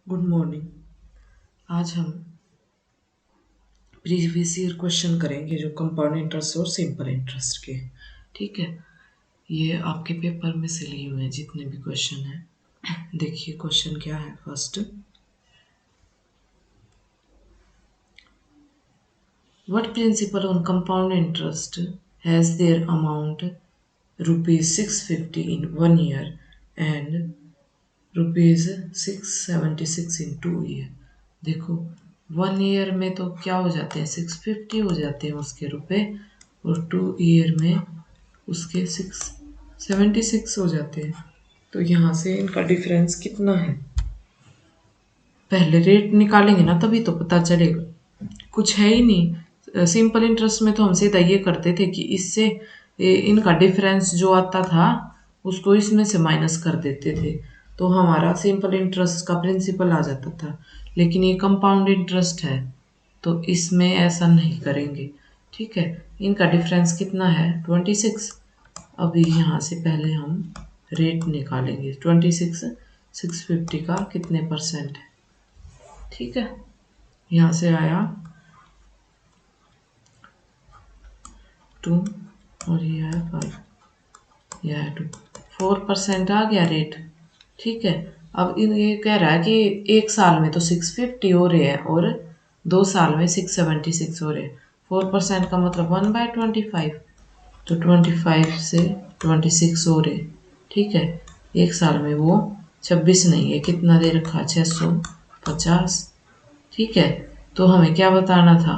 Good morning. आज हम previous year question करेंगे जो कंपाउंड इंटरेस्ट और सिंपल इंटरेस्ट के। ठीक है, ये आपके पेपर में से लिए हुए हैं जितने भी क्वेश्चन हैं। देखिए क्वेश्चन क्या है। First, what principal on compound interest has their amount ₹650 in 1 year and ₹676 in 2 year। देखो 1 year में तो क्या हो जाते हैं, 650 हो जाते हैं उसके रुपए, और 2 year में उसके 676 हो जाते हैं। तो यहाँ से इनका डिफरेंस कितना है, पहले रेट निकालेंगे ना तभी तो पता चलेगा। कुछ है ही नहीं। सिंपल इंटरेस्ट में तो हम सीधा ये करते थे कि इससे इनका डिफरेंस जो आता था उसको इसमें से माइनस कर देते थे, तो हमारा सिंपल इंटरेस्ट का प्रिंसिपल आ जाता था। लेकिन ये कंपाउंड इंटरेस्ट है तो इसमें ऐसा नहीं करेंगे। ठीक है, इनका डिफरेंस कितना है, 26। अभी यहाँ से पहले हम रेट निकालेंगे। 26 650 का कितने परसेंट है। ठीक है, यहाँ से आया 2 और ये आया 5, ये आया 2, 4% आ गया रेट। ठीक है, अब ये कह रहा है कि 1 साल में तो 650 हो रहे हैं और 2 साल में 676 हो रहे हैं। 4% का मतलब 1/25, तो 25 से 26 हो रहे। ठीक है, 1 साल में वो 26 नहीं है, कितना दे रखा, 650। ठीक है, तो हमें क्या बताना था,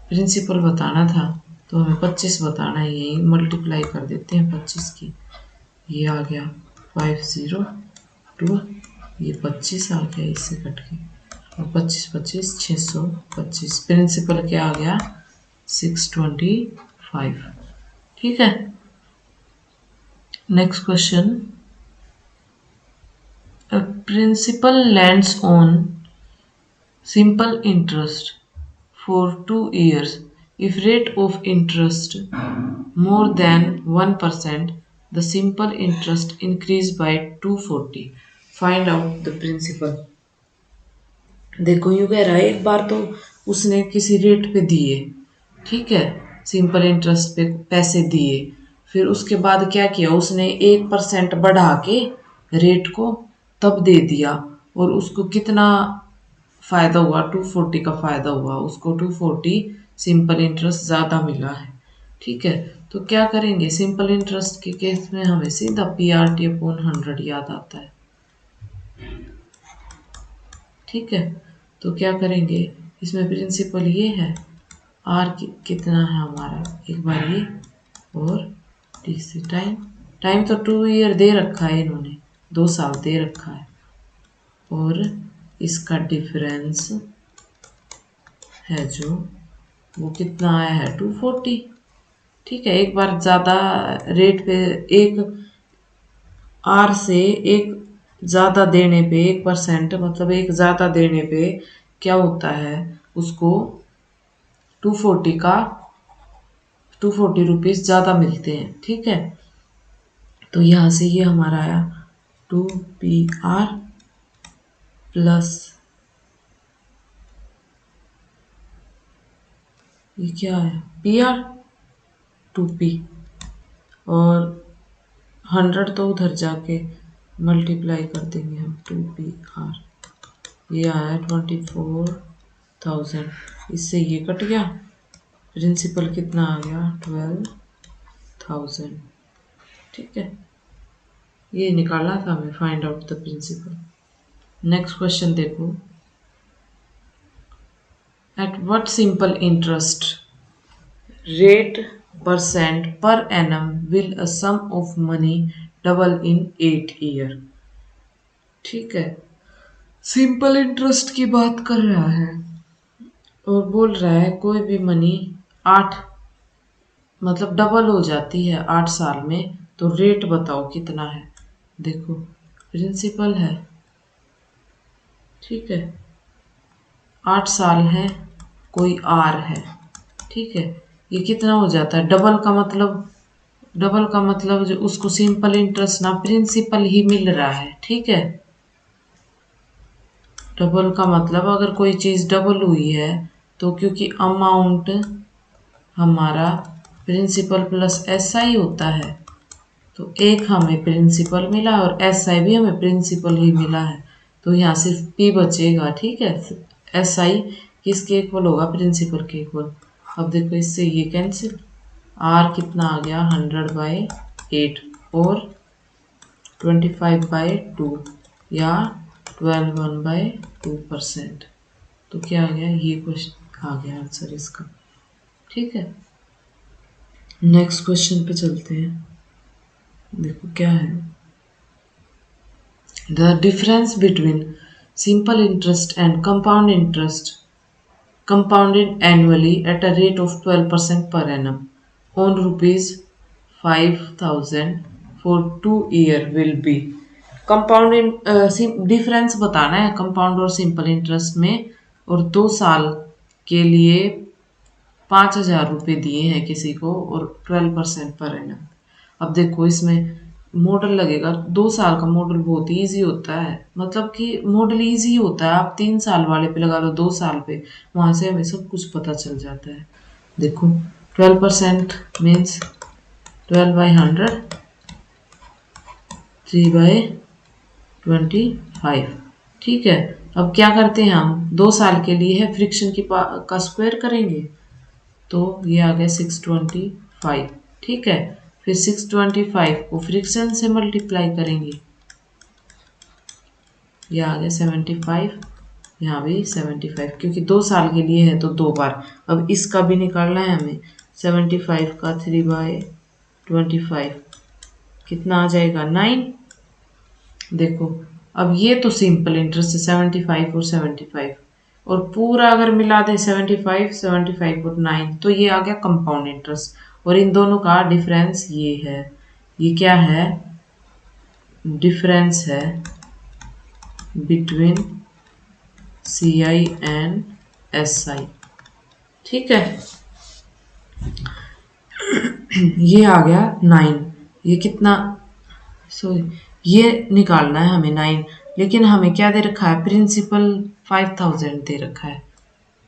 प्रिंसिपल बताना था, तो हमें 25 बताना है। यही मल्टीप्लाई कर देते हैं 25 की, ये आ गया 502, ये 25 आ गया इससे कट के, और 25 25 625। प्रिंसिपल क्या आ गया, 625। ठीक है, next question. A principal lends on simple interest for 2 years. If rate of interest more than 1%, the simple interest increase by 240. Find out the principal. देखो यूँ कह रहा है, एक बार तो उसने किसी रेट पे दिए, ठीक है, सिंपल इंटरेस्ट पे पैसे दिए, फिर उसके बाद क्या किया, उसने 1% बढ़ा के रेट को तब दे दिया, और उसको कितना फायदा हुआ, 240 का फायदा हुआ उसको। 240 सिंपल इंटरेस्ट ज़्यादा मिला है। ठीक है, तो क्या करेंगे, सिंपल इंटरेस्ट के केस में हमें सीधा PRT/100 याद आता है। ठीक है, तो क्या करेंगे, इसमें प्रिंसिपल ये है, आर कितना है हमारा, एक बार ये, और टी से टाइम, टाइम तो 2 year दे रखा है इन्होंने, 2 साल दे रखा है, और इसका डिफरेंस है जो वो कितना आया है, 240। ठीक है, एक बार ज़्यादा रेट पे, एक आर से एक ज़्यादा देने पे, 1% मतलब एक ज़्यादा देने पे क्या होता है, उसको 240 रुपीज़ ज़्यादा मिलते हैं। ठीक है, तो यहाँ से ये हमारा आया 2PR प्लस ये क्या है, PR 2P, और 100 तो उधर जाके मल्टीप्लाई कर देंगे हम, 2PR, ये आया 24,000, इससे ये कट गया, प्रिंसिपल कितना आ गया, 12,000। ठीक है, ये निकालना था हमें, find out the principal. Next question देखो, at what simple interest rate % per annum will a sum of money double in 8 year। ठीक है, सिंपल इंटरेस्ट की बात कर रहा है और बोल रहा है कोई भी मनी 8 मतलब डबल हो जाती है 8 साल में, तो रेट बताओ कितना है। देखो प्रिंसिपल है, ठीक है, 8 साल है, कोई आर है। ठीक है, ये कितना हो जाता है, डबल का मतलब, डबल का मतलब जो उसको सिंपल इंटरेस्ट ना प्रिंसिपल ही मिल रहा है। ठीक है, डबल का मतलब अगर कोई चीज़ डबल हुई है तो क्योंकि अमाउंट हमारा प्रिंसिपल प्लस एस आई होता है, तो एक हमें प्रिंसिपल मिला और एस आई भी हमें प्रिंसिपल ही मिला है, तो यहाँ सिर्फ पी बचेगा। ठीक है, एस आई किसके इक्वल होगा, प्रिंसिपल के इक्वल। अब देखो इससे ये कैंसिल, आर कितना आ गया 100/8 और 25/2 या 12/1/2%। तो क्या आ गया, ये क्वेश्चन आ गया आंसर इसका। ठीक है, नेक्स्ट क्वेश्चन पे चलते हैं। देखो क्या है, the difference between simple interest and compound interest compounded annually at a rate of 12% per annum on rupees 5,000 for 2 year will be। Compound difference बताना है कंपाउंड और सिंपल इंटरेस्ट में, और 2 साल के लिए 5,000 रुपये दिए हैं किसी को और 12% पर एनम। अब देखो इसमें मॉडल लगेगा, 2 साल का मॉडल बहुत ही ईजी होता है, मतलब कि मॉडल ईजी होता है, आप 3 साल वाले पे लगा लो 2 साल पे, वहां से हमें सब कुछ पता चल जाता है। देखो 12% मीन्स 12/100 3/25। ठीक है, अब क्या करते हैं हम, 2 साल के लिए है फ्रिक्शन का स्क्वायर करेंगे, तो ये आ गया 625। ठीक है, फिर 625 को फ्रिक्शन से मल्टीप्लाई करेंगे, ये आ गया 75, यहाँ भी 75, क्योंकि 2 साल के लिए है तो 2 बार। अब इसका भी निकालना है हमें, 75 का 3/25 कितना आ जाएगा 9। देखो अब ये तो सिंपल इंटरेस्ट है 75 और 75, और पूरा अगर मिला दे 75 75 और 9 तो ये आ गया कंपाउंड इंटरेस्ट, और इन दोनों का डिफरेंस ये है, ये क्या है, डिफरेंस है between C I and S I. ठीक है, ये आ गया 9, ये कितना, सॉरी ये निकालना है हमें 9, लेकिन हमें क्या दे रखा है, प्रिंसिपल 5,000 दे रखा है,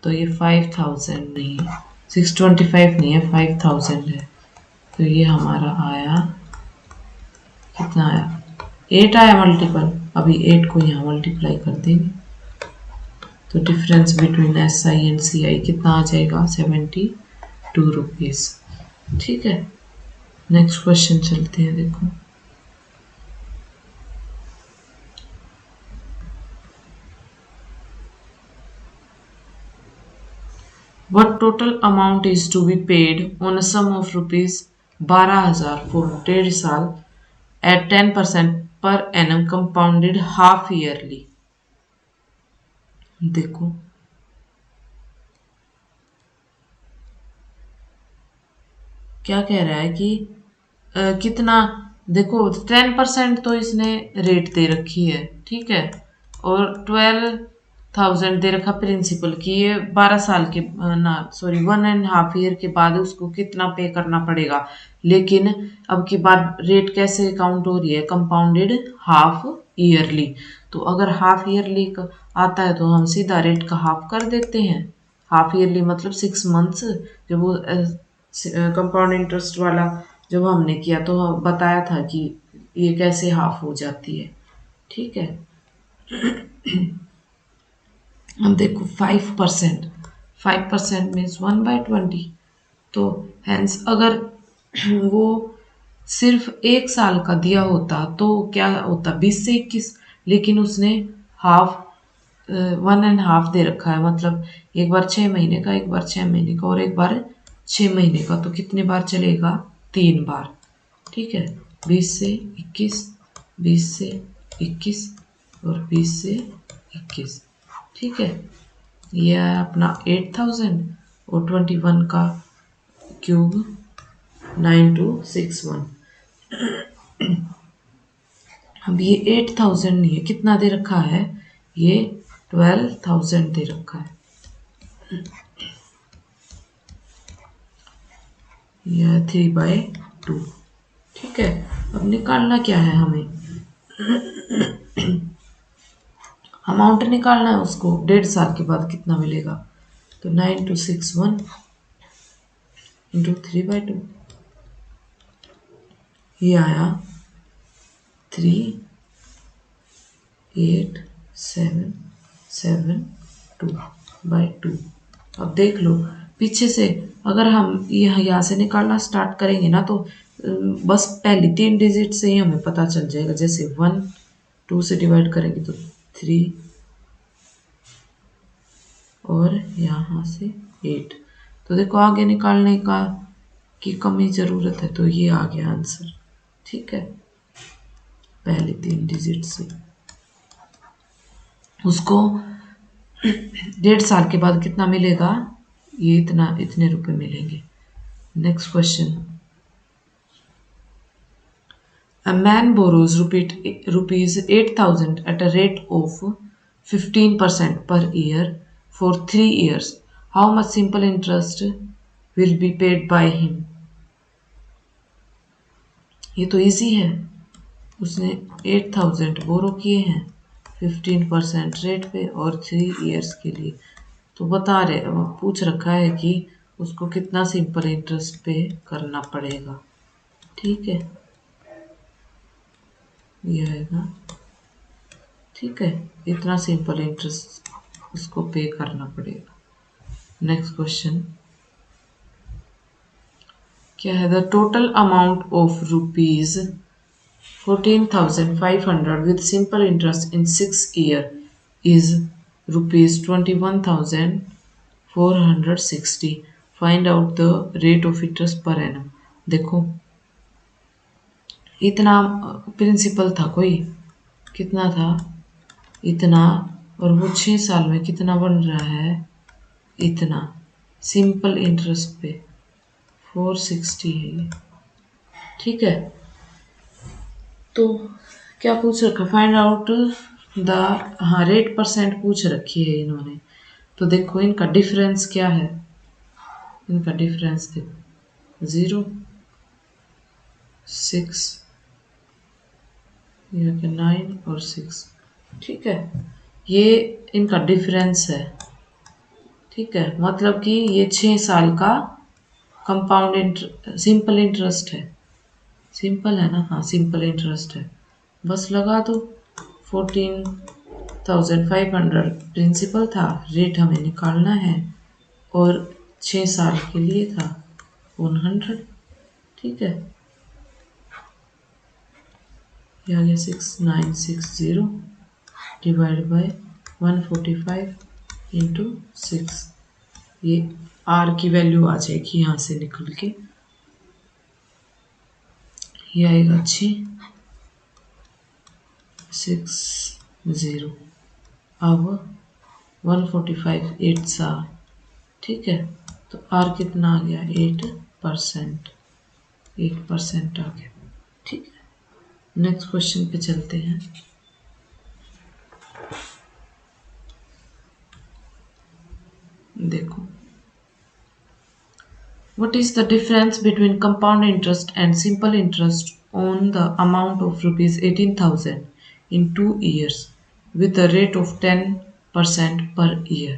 तो ये 5,000 नहीं है, 625 नहीं है 5,000 है, तो ये हमारा आया कितना आया 8 आया मल्टीपल। अभी 8 को यहाँ मल्टीप्लाई कर देंगे, तो difference between S I and C I कितना आ जाएगा 72 रुपीज़। ठीक है, नेक्स्ट क्वेश्चन चलते हैं। देखो what total amount is to be paid on a sum of rupees 12,000 for 1.5 साल at 10% per annum compounded half yearly। देखो क्या कह रहा है कि कितना, देखो 10% तो इसने रेट दे रखी है, ठीक है, और 12,000 दे रखा प्रिंसिपल की, ये 12 साल के ना सॉरी 1.5 ईयर के बाद उसको कितना पे करना पड़ेगा, लेकिन अब की बार रेट कैसे काउंट हो रही है, कंपाउंडेड हाफ ईयरली, तो अगर हाफ ईयरली आता है तो हम सीधा रेट का हाफ कर देते हैं, हाफ ईयरली मतलब 6 मंथ्स। जब वो कंपाउंड इंटरेस्ट वाला जब हमने किया तो बताया था कि ये कैसे हाफ हो जाती है। ठीक है, अब देखो 5% मीन्स 1/20, तो हैंस अगर वो सिर्फ 1 साल का दिया होता तो क्या होता 20 से 21, लेकिन उसने हाफ 1.5 दे रखा है, मतलब एक बार 6 महीने का, एक बार 6 महीने का और एक बार 6 महीने का, तो कितने बार चलेगा 3 बार। ठीक है, 20 से 21, 20 से 21 और 20 से 21। ठीक है, ये है अपना 8,000 और 21 का क्यूब 9261। अब ये 8,000 नहीं है, कितना दे रखा है, ये 12,000 दे रखा है, यह 3/2। ठीक है, अब निकालना क्या है हमें, अमाउंट निकालना है उसको, 1.5 साल के बाद कितना मिलेगा। तो 9261 इंटू 3/2, ये आया 38,772/2। अब देख लो पीछे से, अगर हम यहाँ से निकालना स्टार्ट करेंगे ना तो बस पहली 3 डिजिट से ही हमें पता चल जाएगा। जैसे 1 2 से डिवाइड करेंगे तो 3 और यहाँ से 8। तो देखो आगे निकालने का की कमी ज़रूरत है, तो ये आ गया आंसर। ठीक है, पहले 3 डिजिट से उसको 1.5 साल के बाद कितना मिलेगा, ये इतने रुपए मिलेंगे। Next question, a man borrows rupees 8,000 at a rate of 15% per year for 3 years. How much simple interest will be paid by him? ये तो इजी है, उसने 8,000 बोरो किए हैं 15% रेट पे और 3 इयर्स के लिए। तो पूछ रखा है कि उसको कितना सिंपल इंटरेस्ट पे करना पड़ेगा। ठीक है, ये आएगा। ठीक है, इतना सिंपल इंटरेस्ट उसको पे करना पड़ेगा। नेक्स्ट क्वेश्चन क्या है, the total amount of rupees 14,500 with simple interest in 6 years is rupees 21,460. Find out the rate of interest per annum. देखो इतना प्रिंसिपल था, कोई कितना था इतना, और वो 6 साल में कितना बन रहा है इतना। सिंपल इंटरेस्ट पे 460 है ये। ठीक है, तो क्या पूछ रखा, फाइंड आउट द, हाँ रेट परसेंट पूछ रखी है इन्होंने। तो देखो इनका डिफरेंस क्या है, इनका डिफरेंस देखो 0 6 9 और 6। ठीक है, ये इनका डिफरेंस है। ठीक है, मतलब कि ये 6 साल का कंपाउंड सिंपल इंटरेस्ट है। सिंपल है ना, हाँ सिंपल इंटरेस्ट है। बस लगा दो, 14,500 प्रिंसिपल था, रेट हमें निकालना है और 6 साल के लिए था 100। ठीक है, ये आ गया 6960 डिवाइड बाय 145 इंटू 6। ये आर की वैल्यू आ जाएगी यहाँ से निकल के, ये आएगा 660। अब 145 8 सा। ठीक है, तो आर कितना आ गया 8%, 8% आ गया। ठीक है, नेक्स्ट क्वेश्चन पे चलते हैं। देखो, what is the difference between compound interest and simple interest on the amount of rupees 18,000 in 2 years with the rate of 10% per year?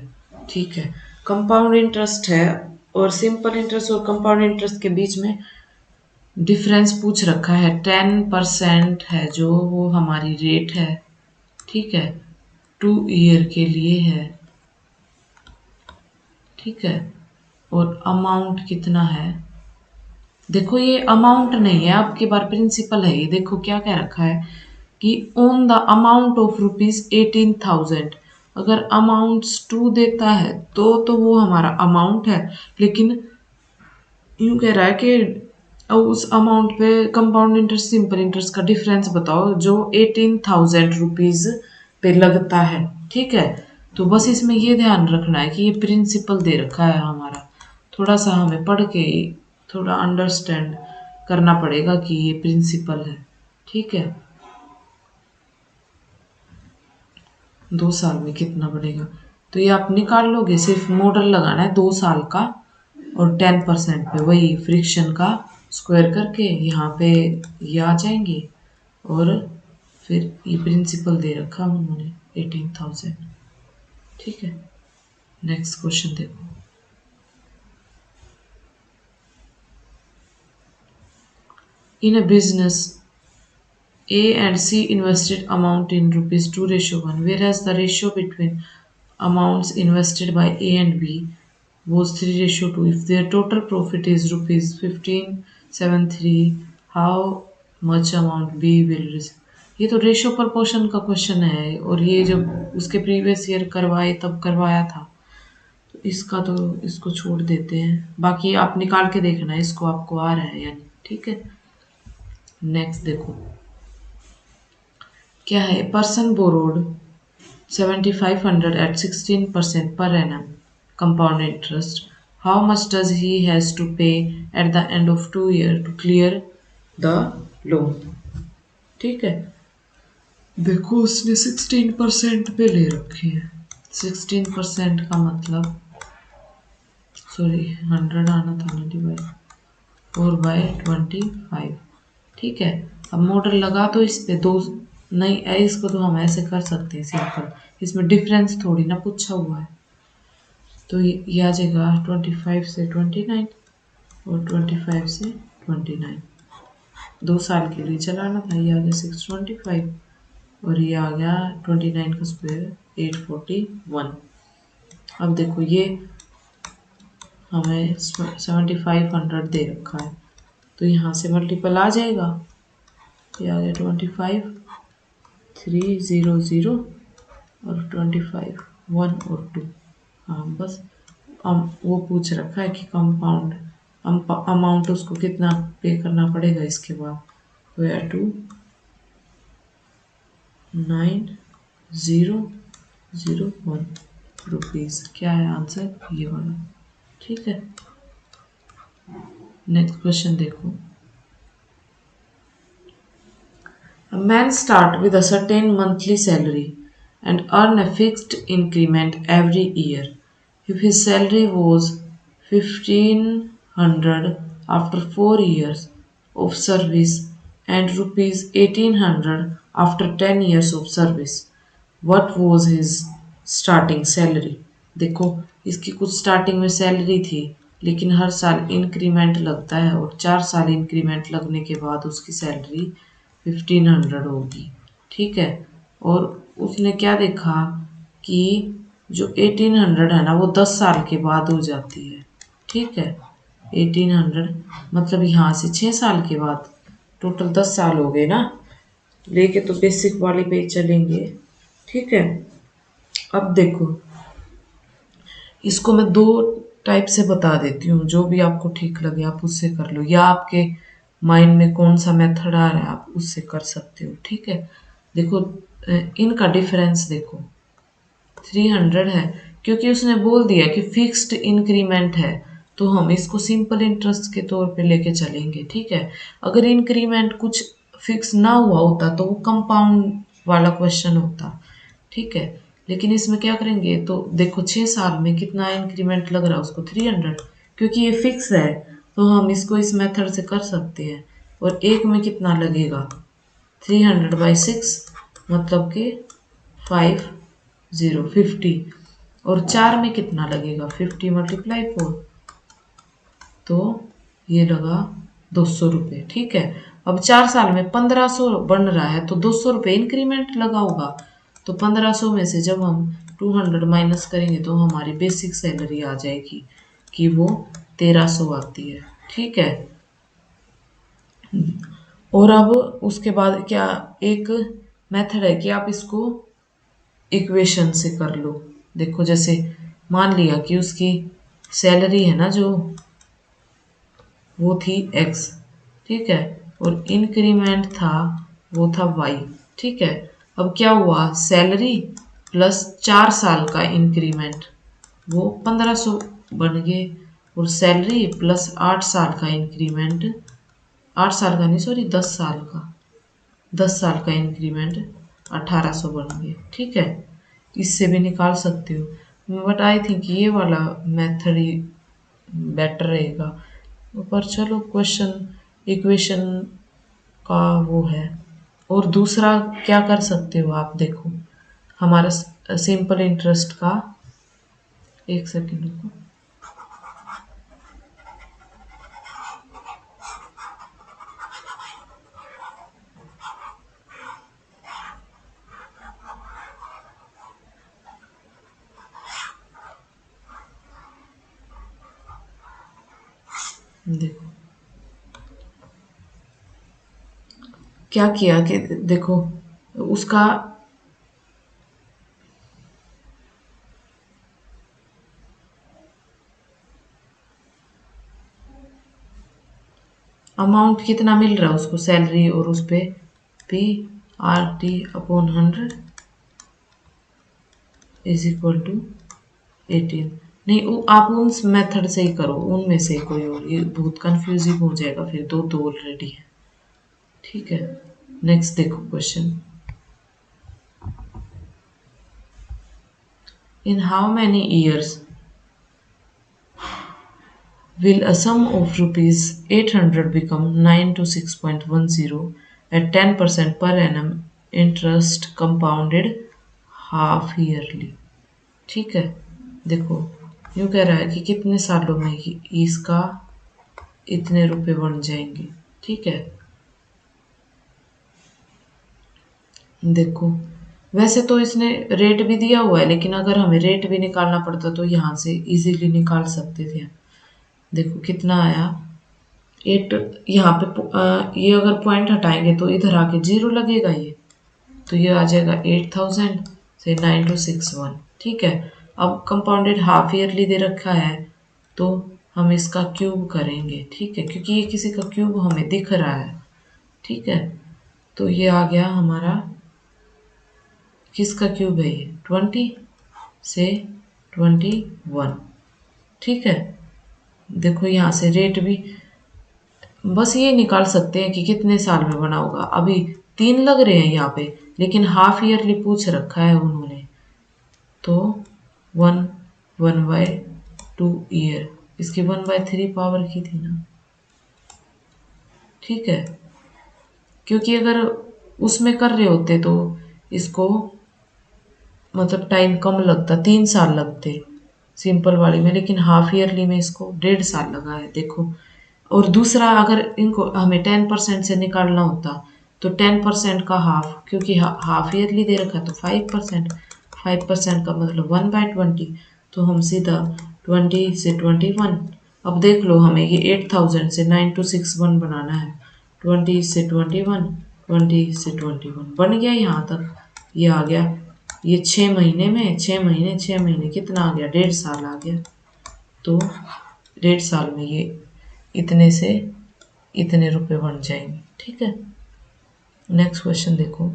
ठीक है, कंपाउंड इंटरेस्ट है और सिंपल इंटरेस्ट और कंपाउंड इंटरेस्ट के बीच में डिफरेंस पूछ रखा है। 10% है जो वो हमारी रेट है। ठीक है, 2 ईयर के लिए है। ठीक है, और अमाउंट कितना है, देखो ये अमाउंट नहीं है, अब की बार प्रिंसिपल है। ये देखो क्या कह रखा है कि on the amount of rupees 18,000। अगर अमाउंट 2 देता है तो वो हमारा अमाउंट है, लेकिन यूं कह रहा है कि उस अमाउंट पे कंपाउंड इंटरेस्ट सिंपल इंटरेस्ट का डिफरेंस बताओ जो 18,000 रुपीज पे लगता है। ठीक है, तो बस इसमें ये ध्यान रखना है कि ये प्रिंसिपल दे रखा है हमारा, थोड़ा सा हमें पढ़ के थोड़ा अंडरस्टैंड करना पड़ेगा कि ये प्रिंसिपल है। ठीक है, 2 साल में कितना बढ़ेगा, तो ये आप निकाल लोगे। सिर्फ मॉडल लगाना है 2 साल का और 10% पे, वही फ्रिक्शन का स्क्वायर करके यहाँ पे ये आ जाएंगे और फिर ये प्रिंसिपल दे रखा उन्होंने। 18,000। ठीक है, नेक्स्ट क्वेश्चन देखो। In a business A and C invested amount in rupees 2:1, whereas the ratio between amounts invested by A and B was 3:2. If their total profit is rupees 1573, how much amount B will receive? ये तो ratio proportion का question है, और ये जब उसके previous year करवाए तब करवाया था, तो इसका तो इसको छोड़ देते हैं। बाकी आप निकाल के देखना इसको आपको आ रहा है यानी। ठीक है, नेक्स्ट देखो क्या है। Person borrowed 7,500 at 16% per annum compound interest. How much does he has to pay at the end of 2 years to clear the loan? ठीक है, देखो उसने 16% पे ले रखी है। 16% का मतलब, सॉरी 100 आना था ना, डिवाइड 4/25। ठीक है, अब मॉडल लगा तो इस पे दो नहीं है, इसको तो हम ऐसे कर सकते हैं सिंपल, इसमें डिफरेंस थोड़ी ना पूछा हुआ है। तो ये आ जाएगा 25 से 29 और 25 से 29, 2 साल के लिए चलाना था। ये आ गया 625 और ये आ गया 29 का स्क्वायर 841। अब देखो ये हमें 7,500 दे रखा है, तो यहाँ से मल्टीपल आ जाएगा। ये आ गया 25 300 और 25 1 और 2। हाँ बस, वो पूछ रखा है कि कंपाउंड अमाउंट उसको कितना पे करना पड़ेगा इसके बाद, तो या 2,9,001 रुपीज़। क्या है आंसर? ये वाला। ठीक है, नेक्स्ट क्वेश्चन देखो। A man start with a certain monthly salary and earn a fixed increment every year. If his salary was 1,500 after 4 years of service and rupees 1,800 after 10 years of service, what was his starting salary? देखो इसकी कुछ starting में salary थी, लेकिन हर साल increment लगता है और 4 साल इंक्रीमेंट लगने के बाद उसकी सैलरी 1,500 होगी। ठीक है, और उसने क्या देखा कि जो 1,800 है ना वो 10 साल के बाद हो जाती है। ठीक है, 1,800 मतलब यहाँ से 6 साल के बाद, टोटल 10 साल हो गए ना, लेके तो बेसिक वाली पे चलेंगे। ठीक है, अब देखो इसको मैं 2 टाइप से बता देती हूँ, जो भी आपको ठीक लगे आप उससे कर लो, या आपके माइंड में कौन सा मेथड आ रहा है आप उससे कर सकते हो। ठीक है, देखो इनका डिफरेंस देखो 300 है, क्योंकि उसने बोल दिया कि फिक्स्ड इंक्रीमेंट है, तो हम इसको सिंपल इंटरेस्ट के तौर पे लेके चलेंगे। ठीक है, अगर इंक्रीमेंट कुछ फिक्स ना हुआ होता तो वो कंपाउंड वाला क्वेश्चन होता। ठीक है, लेकिन इसमें क्या करेंगे, तो देखो 6 साल में कितना इंक्रीमेंट लग रहा है उसको 300, क्योंकि ये फिक्स है तो हम इसको इस मेथड से कर सकते हैं। और एक में कितना लगेगा 300/6 मतलब कि 50 और 4 में कितना लगेगा 50 × 4, तो ये लगा 200 रुपये। ठीक है, अब 4 साल में 1,500 बन रहा है तो 200 रुपये इंक्रीमेंट लगा होगा, तो 1,500 में से जब हम 200 माइनस करेंगे तो हमारी बेसिक सैलरी आ जाएगी कि वो 1,300 आती है। ठीक है, और अब उसके बाद क्या एक मेथड है कि आप इसको इक्वेशन से कर लो। देखो जैसे मान लिया कि उसकी सैलरी है ना जो वो थी x, ठीक है, और इंक्रीमेंट था वो था y। ठीक है, अब क्या हुआ, सैलरी प्लस 4 साल का इंक्रीमेंट वो 1,500 बन गए, और सैलरी प्लस 8 साल का इंक्रीमेंट, 8 साल का नहीं सॉरी 10 साल का, 10 साल का इंक्रीमेंट 1,800 बन गए। ठीक है, इससे भी निकाल सकते हो, बट आई थिंक ये वाला मेथड ही बेटर रहेगा। पर चलो क्वेश्चन इक्वेशन का वो है। और दूसरा क्या कर सकते हो आप, देखो हमारा सिंपल इंटरेस्ट का, एक सेकेंड रुको, देखो क्या किया कि देखो उसका अमाउंट कितना मिल रहा है उसको सैलरी, और उस पे P R T upon 100 is equal to 18। नहीं, आप उन मेथड से ही करो, उनमें से कोई और, ये बहुत कंफ्यूजिंग हो जाएगा फिर, दो दो ऑलरेडी है। ठीक है, नेक्स्ट देखो question. In how many years will a sum of rupees 800 become 926.10 at 10% per annum interest compounded half yearly? ठीक है, देखो यूँ कह रहा है कि कितने सालों में इसका इतने रुपए बन जाएंगे। ठीक है, देखो वैसे तो इसने रेट भी दिया हुआ है, लेकिन अगर हमें रेट भी निकालना पड़ता तो यहाँ से इजीली निकाल सकते थे। देखो कितना आया 8, यहाँ पे ये अगर पॉइंट हटाएंगे तो इधर आके 0 लगेगा ये, तो ये आ जाएगा 8000 से 9261। ठीक है, अब कंपाउंडेड हाफ ईयरली दे रखा है तो हम इसका क्यूब करेंगे। ठीक है, क्योंकि ये किसी का क्यूब हमें दिख रहा है। ठीक है, तो ये आ गया हमारा, किसका क्यूब है ये, 20 से 21। ठीक है, देखो यहाँ से रेट भी बस ये निकाल सकते हैं कि कितने साल में बना होगा। अभी 3 लग रहे हैं यहाँ पे, लेकिन हाफ ईयरली पूछ रखा है उन्होंने, तो 1/2 ईयर, इसकी 1/3 पावर की थी ना। ठीक है, क्योंकि अगर उसमें कर रहे होते तो इसको मतलब टाइम कम लगता, 3 साल लगते सिंपल वाली में, लेकिन हाफ ईयरली में इसको 1.5 साल लगा है। देखो, और दूसरा अगर इनको हमें 10% से निकालना होता तो 10% का हाफ, क्योंकि हाफ ईयरली दे रखा है तो 5%, 5% का मतलब 1/20, तो हम सीधा 20 से 21। अब देख लो हमें ये 8000 से 9261 बनाना है, 20 से 21, 20 से 21 बन गया यहाँ तक। ये आ गया, ये 6 महीने में 6 महीने 6 महीने कितना आ गया, 1.5 साल आ गया। तो 1.5 साल में ये इतने से इतने रुपए बन जाएंगे। ठीक है, नेक्स्ट क्वेश्चन देखो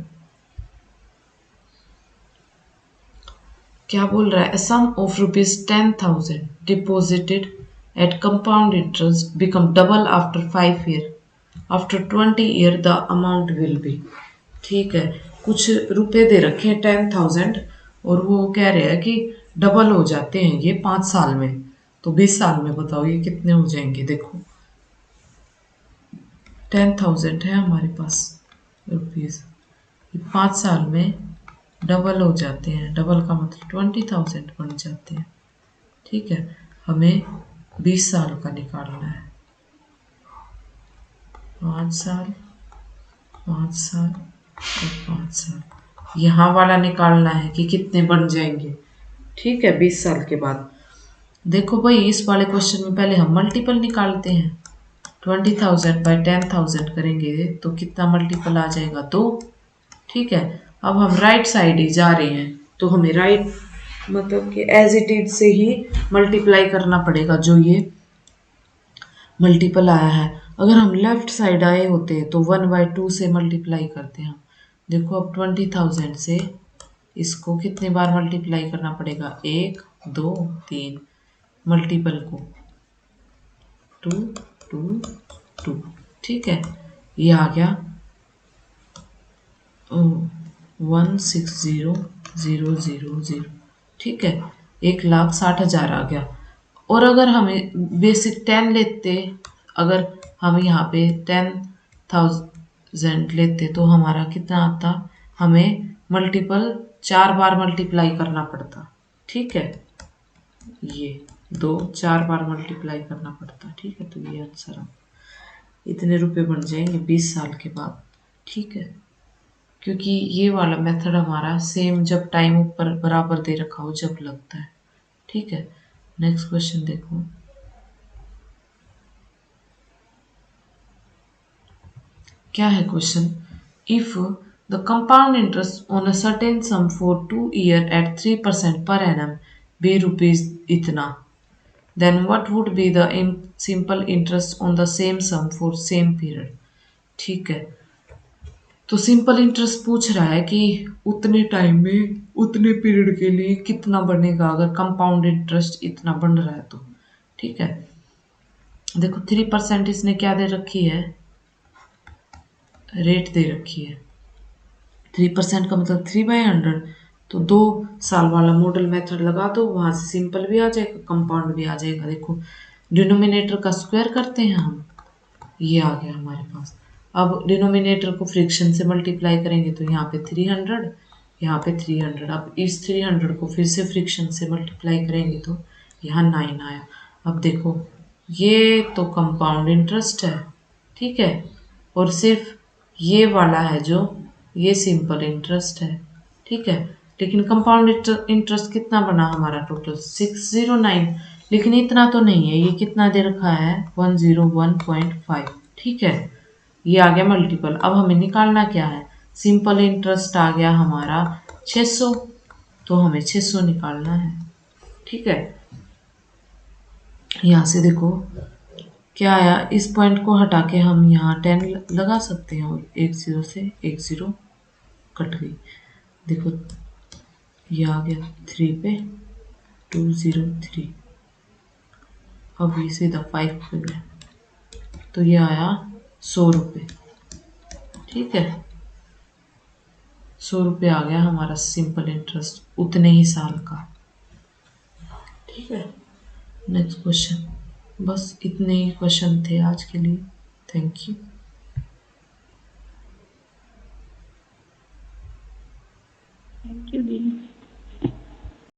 क्या बोल रहा है। Sum of ₹10,000 deposited at compound interest become double after 5 year, after 20 year the amount will be. ठीक है, कुछ रुपए दे रखे हैं 10,000 और वो कह रहे हैं कि डबल हो जाते हैं ये 5 साल में, तो 20 साल में बताओ ये कितने हो जाएंगे। देखो 10,000 है हमारे पास रुपीज़, 5 साल में डबल हो जाते हैं, डबल का मतलब 20,000 बन जाते हैं। ठीक है, हमें 20 साल का निकालना है, 5 साल 5 साल और 5 साल, यहाँ वाला निकालना है कि कितने बन जाएंगे। ठीक है, 20 साल के बाद देखो भाई, इस वाले क्वेश्चन में पहले हम मल्टीपल निकालते हैं। 20,000 बाई 10,000 करेंगे तो कितना मल्टीपल आ जाएगा, 2। ठीक है, अब हम राइट साइड ही जा रहे हैं तो हमें राइट मतलब कि एज इट इज से ही मल्टीप्लाई करना पड़ेगा जो ये मल्टीपल आया है। अगर हम लेफ्ट साइड आए होते तो 1/2 से मल्टीप्लाई करते हैं हम। देखो अब 20,000 से इसको कितने बार मल्टीप्लाई करना पड़ेगा, 1 2 3, मल्टीपल को 2 2 2। ठीक है, ये आ गया 160,000। ठीक है, 1,60,000 आ गया। और अगर हमें बेसिक 10 लेते, अगर हम यहाँ पे 10,000 लेते तो हमारा कितना आता, हमें मल्टीपल 4 बार मल्टीप्लाई करना पड़ता, ठीक है, ये 4 बार मल्टीप्लाई करना पड़ता, ठीक है। तो ये आंसर इतने रुपए बन जाएंगे 20 साल के बाद, ठीक है, क्योंकि ये वाला मेथड हमारा सेम जब टाइम ऊपर बराबर दे रखा हो जब लगता है, ठीक है। नेक्स्ट क्वेश्चन देखो, क्या है question, if the compound interest on a certain sum for 2 year at 3% per annum be rupees इतना, then what would be the simple interest on the same sum for same period, ठीक है। तो simple interest पूछ रहा है कि उतने time में उतने पीरियड के लिए कितना बनेगा अगर कंपाउंड इंटरेस्ट इतना बन रहा है तो, ठीक है। देखो 3% इसने क्या दे रखी है, रेट दे रखी है। 3% का मतलब 3/100, तो 2 साल वाला मॉडल मेथड लगा दो, वहां से सिंपल भी आ जाएगा कंपाउंड भी आ जाएगा। देखो डिनोमिनेटर का स्क्वायर करते हैं हम, ये आ गया हमारे पास। अब डिनोमिनेटर को फ्रिक्शन से मल्टीप्लाई करेंगे तो यहाँ पे 300, यहाँ पे 300। अब इस 300 को फिर से फ्रिक्शन से मल्टीप्लाई करेंगे तो यहाँ 9 आया। अब देखो ये तो कंपाउंड इंटरेस्ट है, ठीक है, और सिर्फ ये वाला है जो ये सिंपल इंटरेस्ट है, ठीक है। लेकिन कंपाउंड इंटरेस्ट कितना बना हमारा टोटल 609, लेकिन इतना तो नहीं है, ये कितना दे रखा है 101.5, ठीक है। ये आ गया मल्टीपल। अब हमें निकालना क्या है, सिंपल इंटरेस्ट आ गया हमारा 600, तो हमें 600 निकालना है, ठीक है। यहाँ से देखो क्या आया, इस पॉइंट को हटा के हम यहाँ 10 लगा सकते हैं और 10 से 10 कट गई। देखो ये आ गया 3 पे 203, अब ये सीधा 5 पे गया, तो ये आया 100 रुपये, ठीक है। 100 रुपये आ गया हमारा सिंपल इंटरेस्ट उतने ही साल का, ठीक है। नेक्स्ट क्वेश्चन, बस इतने ही क्वेश्चन थे आज के लिए। Thank you. थैंक यू दीदी।